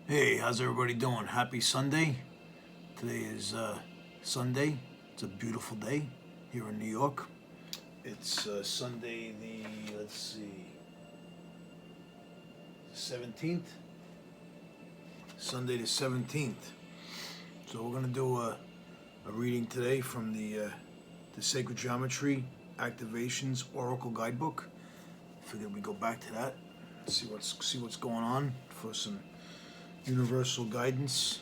Hey, how's everybody doing? Happy Sunday. Today is Sunday. It's a beautiful day here in New York. It's Sunday the, 17th. Sunday the 17th. So we're going to do a reading today from the Sacred Geometry Activations Oracle Guidebook. Figured we go back to that, see what's going on for some universal guidance,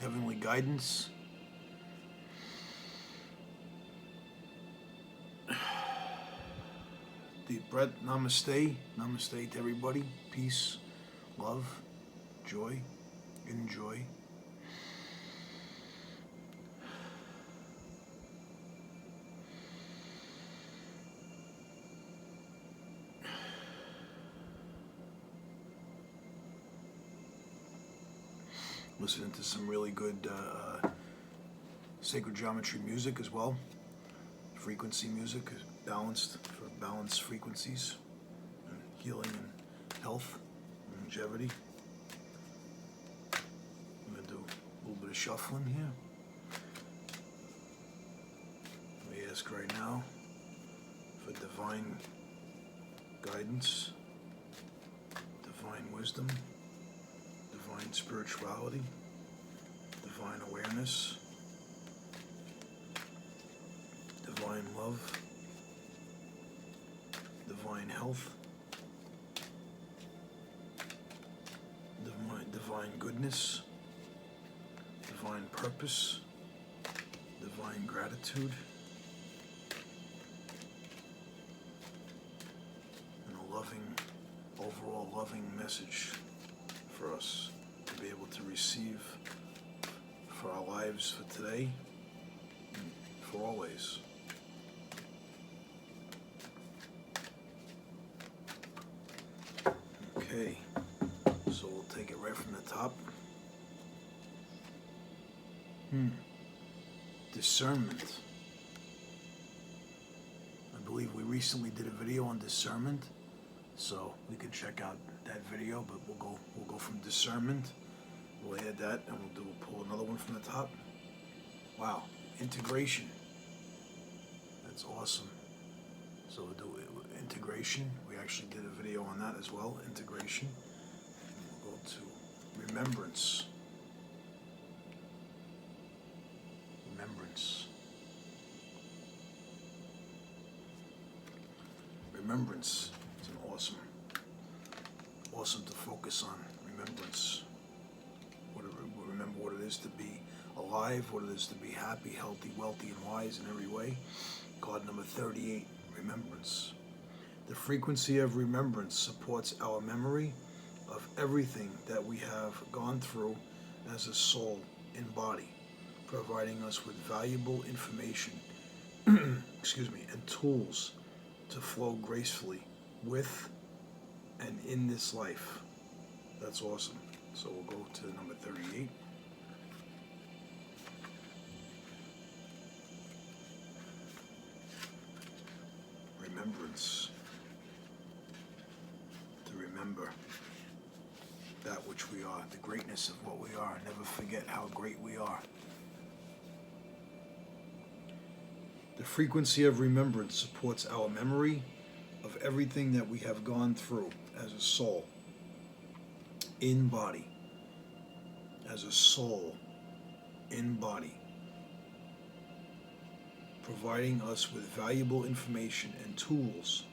heavenly guidance. Deep breath. Namaste. Namaste to everybody. Peace, love, joy, enjoy. Listening to some really good sacred geometry music as well. Frequency music is balanced for balanced frequencies, and healing and health, and longevity. I'm going to do a little bit of shuffling here. We ask right now for divine guidance, divine wisdom, divine spirituality, divine awareness, divine love, divine health, divine goodness, divine purpose, divine gratitude, and a loving, overall loving message for us to be able to receive for our lives for today and for always. Okay, so we'll take it right from the top. Discernment. I believe we recently did a video on discernment, so we can check out that video, but we'll go from discernment. We'll add that, and we'll pull another one from the top. Wow, integration. That's awesome. So we'll do integration. We actually did a video on that as well, integration. And we'll go to remembrance. Remembrance. Remembrance. It's an awesome to focus on. Remembrance. Remember what it is to be alive, what it is to be happy, healthy, wealthy, and wise in every way. Card number 38, remembrance. The frequency of remembrance supports our memory of everything that we have gone through as a soul in body, providing us with valuable information and tools to flow gracefully with and in this life. That's awesome. So we'll go to number 38. Remembrance. To remember that which we are, the greatness of what we are. Never forget how great we are. The frequency of remembrance supports our memory of everything that we have gone through as a soul, in body, as a soul, in body, providing us with valuable information and tools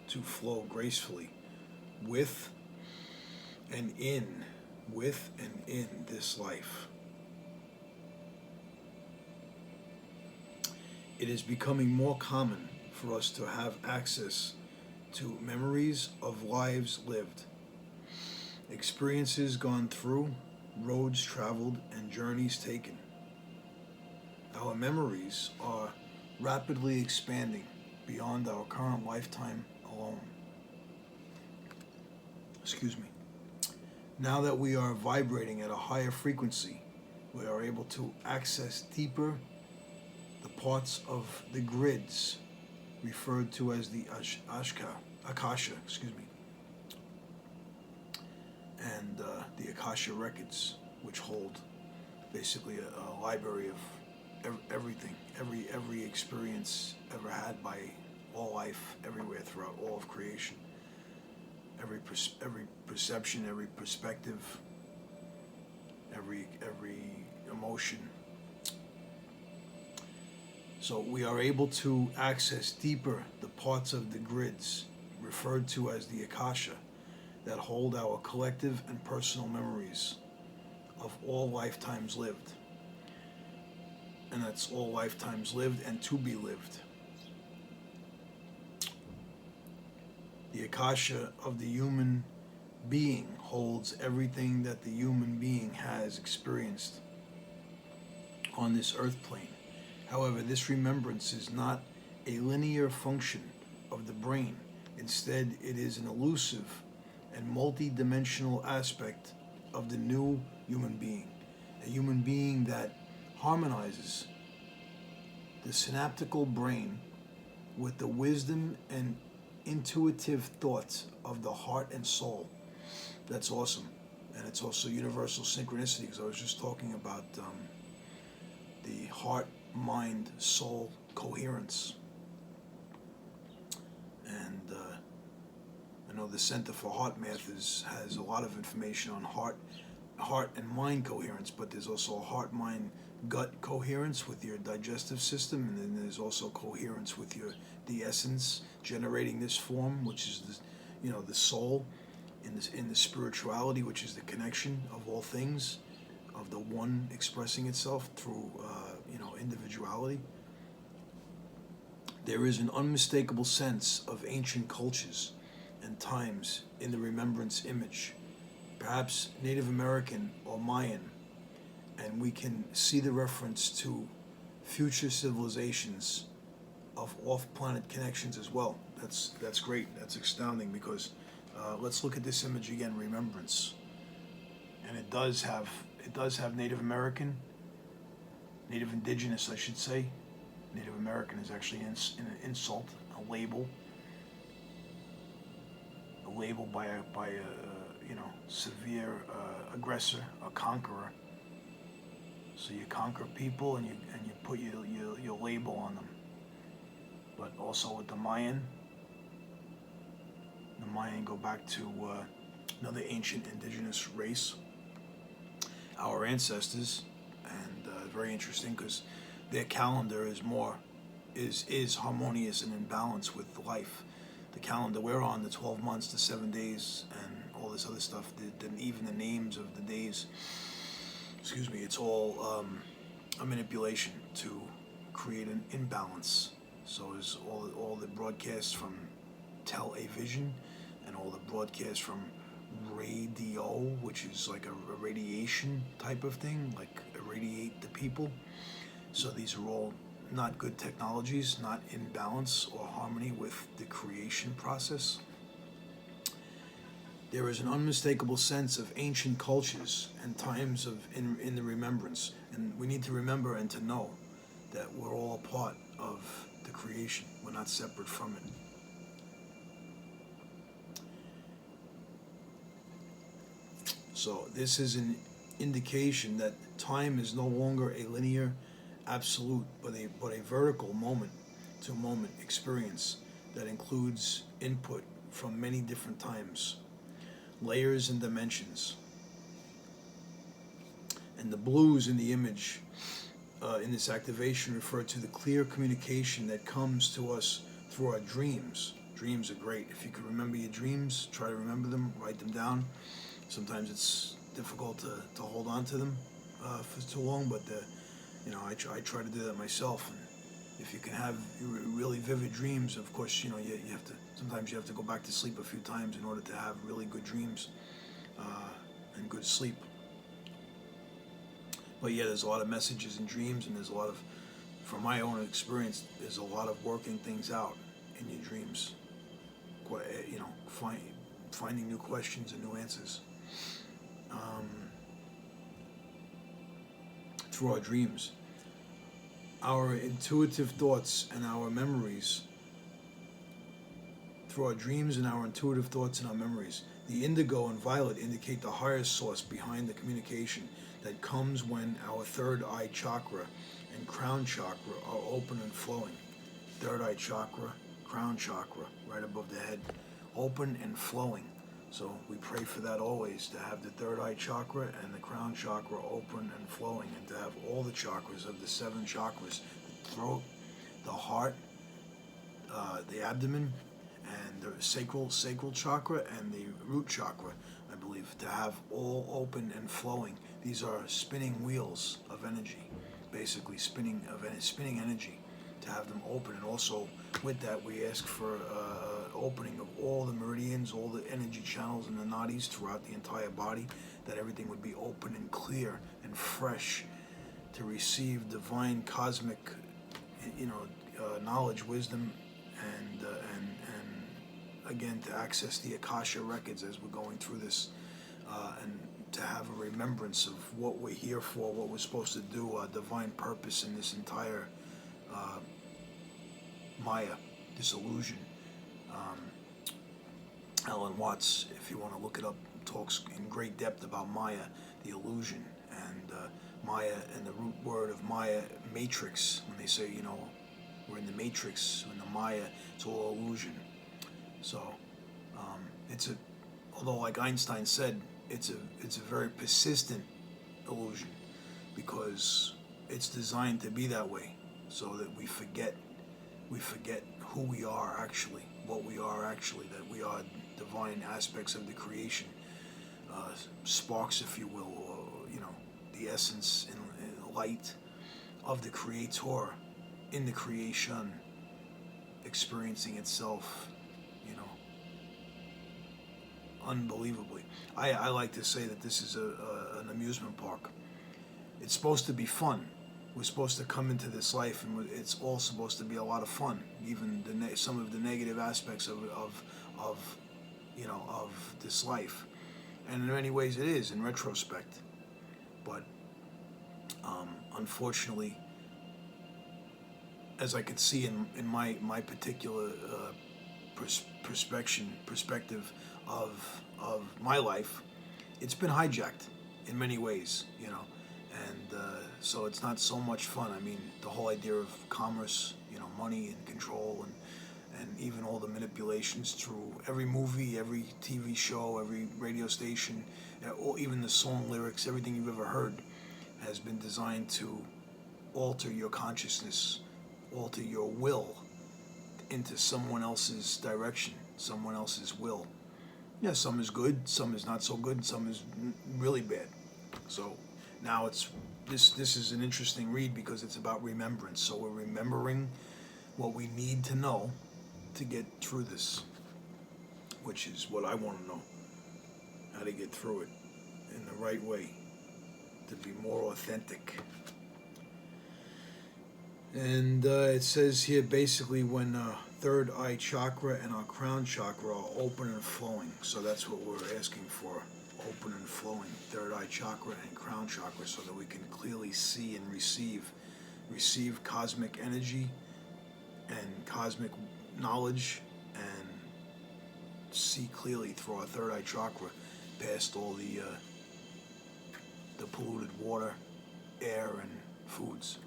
to flow gracefully with and in this life. It is becoming more common for us to have access to memories of lives lived, experiences gone through, roads traveled, and journeys taken. Our memories are rapidly expanding beyond our current lifetime alone. Now that we are vibrating at a higher frequency, we are able to access deeper the parts of the grids referred to as the Akasha, and the Akasha records, which hold basically a library of everything, every experience ever had by all life, everywhere throughout all of creation, every perception, every perspective, every emotion. So we are able to access deeper the parts of the grids referred to as the Akasha that hold our collective and personal memories of all lifetimes lived. And that's all lifetimes lived and to be lived. The Akasha of the human being holds everything that the human being has experienced on this earth plane. However, this remembrance is not a linear function of the brain. Instead, it is an elusive and multi-dimensional aspect of the new human being. A human being that harmonizes the synaptical brain with the wisdom and intuitive thoughts of the heart and soul. That's awesome. And it's also universal synchronicity, because I was just talking about the heart, mind, soul coherence. And I know the Center for Heart Math has a lot of information on heart and mind coherence, but there's also a heart, mind, gut coherence with your digestive system, and then there's also coherence with the essence generating this form, which is the soul in the spirituality, which is the connection of all things, of the one expressing itself through individuality. There is an unmistakable sense of ancient cultures and times in the remembrance image, perhaps Native American or Mayan, and we can see the reference to future civilizations of off-planet connections as well. That's great. That's astounding, because let's look at this image again, remembrance, and it does have Native American, Native Indigenous, I should say. Native American is actually an insult, a label by a severe aggressor, a conqueror. So you conquer people and you put your label on them. But also with the Mayan go back to another ancient indigenous race, our ancestors, and very interesting, because their calendar is harmonious and in balance with life. The calendar we're on, the 12 months, the 7 days, and all this other stuff, even the names of the days, it's all a manipulation to create an imbalance. So is all the broadcasts from television and all the broadcasts from radio, which is like a radiation type of thing, like irradiate the people. So these are all not good technologies, not in balance or harmony with the creation process. There is an unmistakable sense of ancient cultures and times in the remembrance, and we need to remember and to know that we're all a part of the creation. We're not separate from it. So this is an indication that time is no longer a linear absolute, but a vertical moment to moment experience that includes input from many different times, layers and dimensions. And the blues in the image in this activation refer to the clear communication that comes to us through our dreams. Dreams are great. If you can remember your dreams, try to remember them, write them down. Sometimes it's difficult to hold on to them for too long, but I try to do that myself. And if you can have really vivid dreams, of course, you have to. Sometimes you have to go back to sleep a few times in order to have really good dreams and good sleep. But yeah, there's a lot of messages in dreams, and there's a lot of, from my own experience, there's a lot of working things out in your dreams. Finding new questions and new answers through our dreams. Our intuitive thoughts and our memories, through our dreams and our intuitive thoughts and our memories, The indigo and violet indicate the higher source behind the communication that comes when our third eye chakra and crown chakra are open and flowing. Third eye chakra, crown chakra, right above the head, open and flowing. So we pray for that always, to have the third eye chakra and the crown chakra open and flowing, and to have all the chakras of the 7 chakras, the throat, the heart, the abdomen, and the sacral chakra and the root chakra, I believe, to have all open and flowing. These are spinning wheels of energy, basically spinning energy, to have them open. And also with that, we ask for opening of all the meridians, all the energy channels and the nadis throughout the entire body, that everything would be open and clear and fresh to receive divine cosmic, knowledge, wisdom, and again, to access the Akasha records as we're going through this, and to have a remembrance of what we're here for, what we're supposed to do, our divine purpose in this entire Maya, this illusion. Alan Watts, if you want to look it up, talks in great depth about Maya, the illusion, and Maya, and the root word of Maya, matrix. When they say, we're in the matrix, in the Maya, it's all illusion. So although like Einstein said, it's a very persistent illusion, because it's designed to be that way, so that we forget who we are actually, what we are actually, that we are divine aspects of the creation, sparks, if you will, or the essence and light of the Creator in the creation, experiencing itself, unbelievably. I like to say that this is an amusement park. It's supposed to be fun. We're supposed to come into this life, and it's all supposed to be a lot of fun. Even some of the negative aspects of this life, and in many ways it is in retrospect. But unfortunately, as I could see in my particular perspective of my life, it's been hijacked in many ways, and so it's not so much fun. I mean, the whole idea of commerce, money and control, and even all the manipulations through every movie, every TV show, every radio station, or even the song lyrics, everything you've ever heard has been designed to alter your consciousness, alter your will into someone else's direction, someone else's will. Yeah, some is good, some is not so good, some is really bad. So now this is an interesting read, because it's about remembrance. So we're remembering what we need to know to get through this, which is what I want to know, how to get through it in the right way, to be more authentic. And it says here, basically, when third eye chakra and our crown chakra are open and flowing. So that's what we're asking for, open and flowing, third eye chakra and crown chakra, so that we can clearly see and receive cosmic energy and cosmic knowledge, and see clearly through our third eye chakra, past all the polluted water, air, and foods.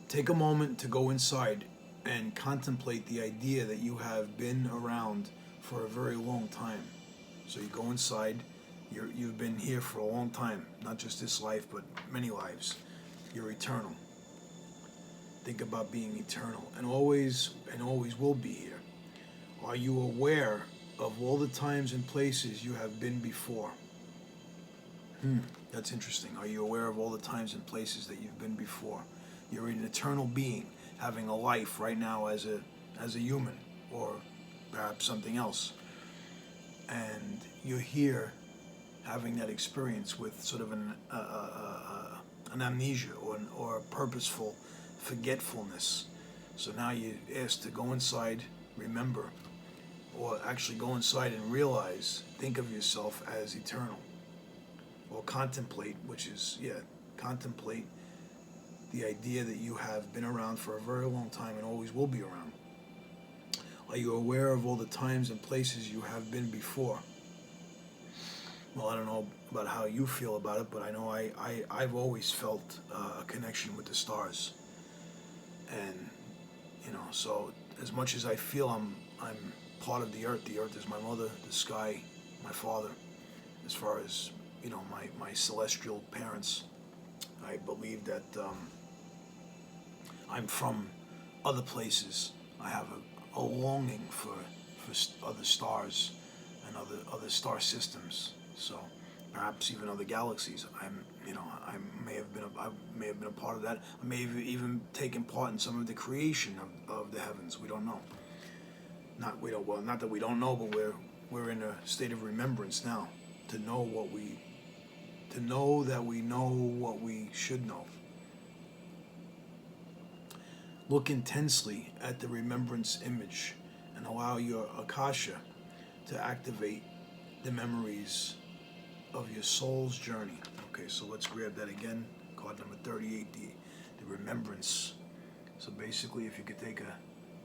Take a moment to go inside and contemplate the idea that you have been around for a very long time. So you go inside, you've been here for a long time, not just this life, but many lives. You're eternal. Think about being eternal, and always will be here. Are you aware of all the times and places you have been before? That's interesting. Are you aware of all the times and places that you've been before? You're an eternal being, having a life right now as a human, or perhaps something else. And you're here having that experience with sort of an amnesia, or a purposeful forgetfulness. So now you ask to go inside, remember, or actually go inside and realize, think of yourself as eternal. Or contemplate, contemplate the idea that you have been around for a very long time and always will be around. Are you aware of all the times and places you have been before? Well, I don't know about how you feel about it, but I know I've always felt a connection with the stars. And, so as much as I feel I'm part of the earth is my mother, the sky, my father, as far as, my celestial parents. I believe that I'm from other places. I have a longing for other stars and other star systems. So perhaps even other galaxies. I may have been a part of that. I may have even taken part in some of the creation of the heavens. We don't know. Not that we don't know, but we're in a state of remembrance now to know that we know what we should know. Look intensely at the remembrance image and allow your Akasha to activate the memories of your soul's journey. Okay, so let's grab that again. Card number 38, the remembrance. So basically, if you could take a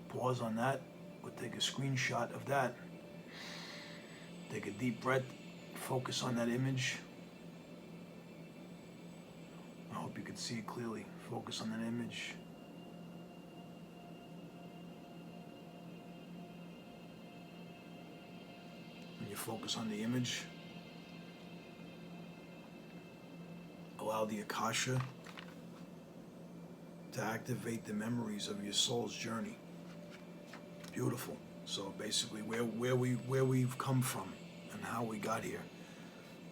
pause on that, we'll take a screenshot of that. Take a deep breath, focus on that image. I hope you can see it clearly. Focus on that image. When you focus on the image, allow the Akasha to activate the memories of your soul's journey. Beautiful. So basically, where we've come from and how we got here.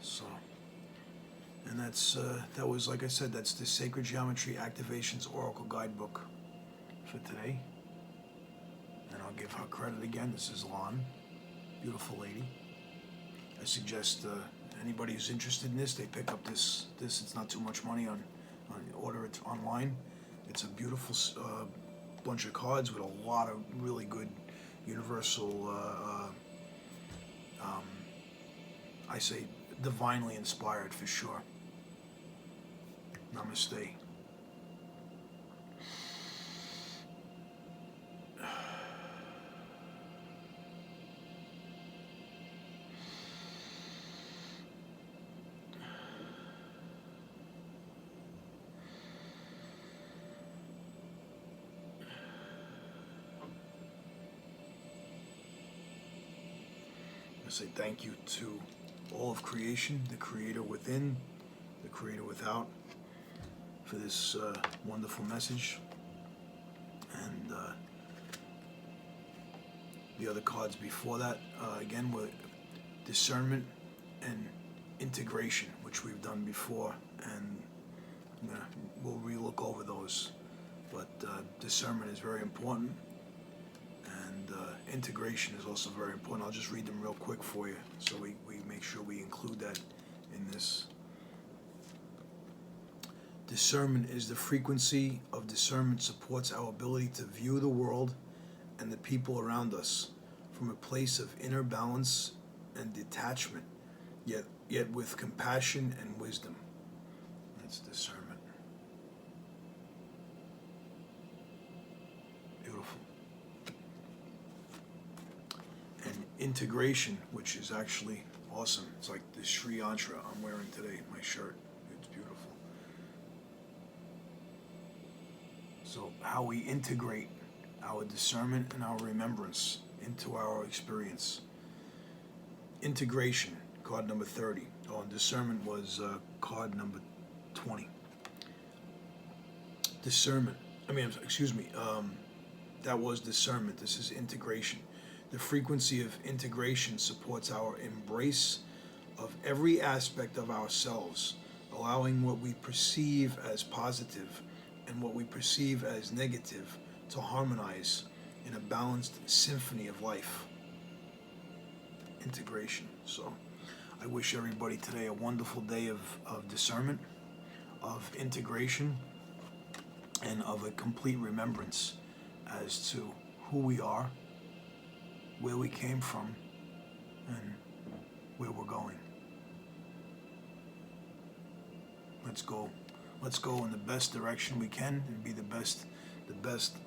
So, and that was, like I said, that's the Sacred Geometry Activations Oracle Guidebook for today. And I'll give her credit again. This is Lon, beautiful lady. I suggest anybody who's interested in this, they pick up this. It's not too much money on order it online. It's a beautiful bunch of cards with a lot of really good universal, I say divinely inspired for sure. Namaste. I say thank you to all of creation, the creator within, the creator without, for this wonderful message. And the other cards before that, again, were discernment and integration, which we've done before, and we'll re-look over those. But discernment is very important. Integration is also very important. I'll just read them real quick for you so we make sure we include that in this. Discernment is the frequency of discernment supports our ability to view the world and the people around us from a place of inner balance and detachment, yet with compassion and wisdom. That's discernment. Beautiful. Integration, which is actually awesome. It's like the Sri Yantra I'm wearing today, my shirt. It's beautiful. So how we integrate our discernment and our remembrance into our experience. Integration, card number 30. Oh, and discernment was card number 20. Discernment. That was discernment. This is integration. The frequency of integration supports our embrace of every aspect of ourselves, allowing what we perceive as positive and what we perceive as negative to harmonize in a balanced symphony of life. Integration. So I wish everybody today a wonderful day of discernment, of integration, and of a complete remembrance as to who we are, where we came from, and where we're going. Let's go in the best direction we can and be the best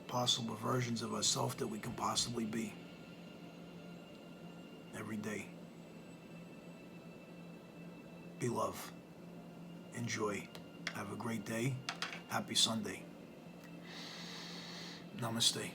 possible versions of ourselves that we can possibly be. every day. Be love. Enjoy. Have a great day. Happy Sunday. Namaste.